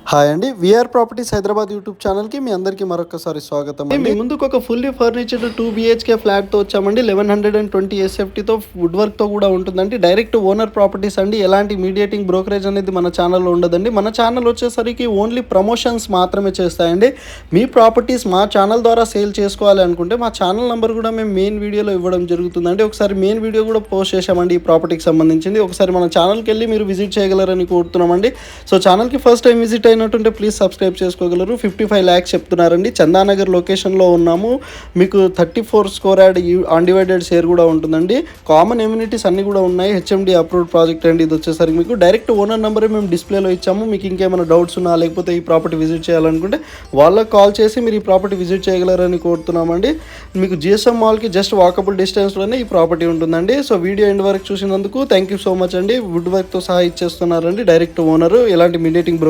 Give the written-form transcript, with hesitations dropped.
Hi అండి, VR properties Hyderabad YouTube ఛానల్కి మీ అందరికీ మరొకసారి స్వాగతం అండి. మీ ముందుకు ఒక ఫుల్లీ ఫర్నిచర్డ్ 2 BHK ఫ్లాట్తో వచ్చామండి. 1120 SFTతో వుడ్ వర్క్తో కూడా ఉంటుందండి. డైరెక్ట్ ఓనర్ ప్రాపర్టీస్ అండి. ఎలాంటి మీడియేటింగ్ బ్రోకరేజ్ అనేది మన ఛానల్లో ఉండదండి. మన ఛానల్ వచ్చేసరికి ఓన్లీ ప్రమోషన్స్ మాత్రమే చేస్తాయండి. మీ ప్రాపర్టీస్ మా ఛానల్ ద్వారా సేల్ చేసుకోవాలి అనుకుంటే మా ఛానల్ నెంబర్ కూడా మేము మెయిన్ వీడియోలో ఇవ్వడం జరుగుతుందండి. ఒకసారి మెయిన్ వీడియో కూడా పోస్ట్ చేశామండి ఈ ప్రాపర్టీకి సంబంధించింది. ఒకసారి మన ఛానల్కి వెళ్ళి మీరు విజిట్ చేయగలరని కోరుతున్నామండి. సో ఛానల్కి ఫస్ట్ టైం విజిట్ అయినట్టుంటే ప్లీజ్ సబ్స్క్రైబ్ చేసుకోగలరు. 55 lakhs చెప్తున్నారండి. చందానగర్ లొకేషన్లో ఉన్నాము. మీకు 34 square యార్డ్ అన్డివైడెడ్ షేర్ కూడా ఉంటుందండి. కామన్ ఎమ్యూనిటీస్ అన్నీ కూడా ఉన్నాయి. HMD అప్రూవ్డ్ ప్రాజెక్ట్ అండి. ఇది వచ్చేసరికి మీకు డైరెక్ట్ ఓనర్ నెంబరే మేము డిస్ప్లేలో ఇచ్చాము. మీకు ఇంకేమైనా డౌట్స్ ఉన్నా లేకపోతే ఈ ప్రాపర్టీ విజిట్ చేయాలనుకుంటే వాళ్ళకి కాల్ చేసి మీరు ఈ ప్రాపర్టీ విజిట్ చేయగలరని కోరుతున్నామండి. మీకు GSM మాల్కి జస్ట్ వాకబుల్ డిస్టెన్స్లోనే ఈ ప్రాపర్టీ ఉంటుందండి. సో వీడియో ఎండ్ వరకు చూసినందుకు థ్యాంక్ యూ సో మచ్ అండి. వుడ్ వర్క్తో సహా ఇచ్చేస్తున్నారండి డైరెక్ట్ ఓనరు. ఎలాంటి మీడియేటింగ్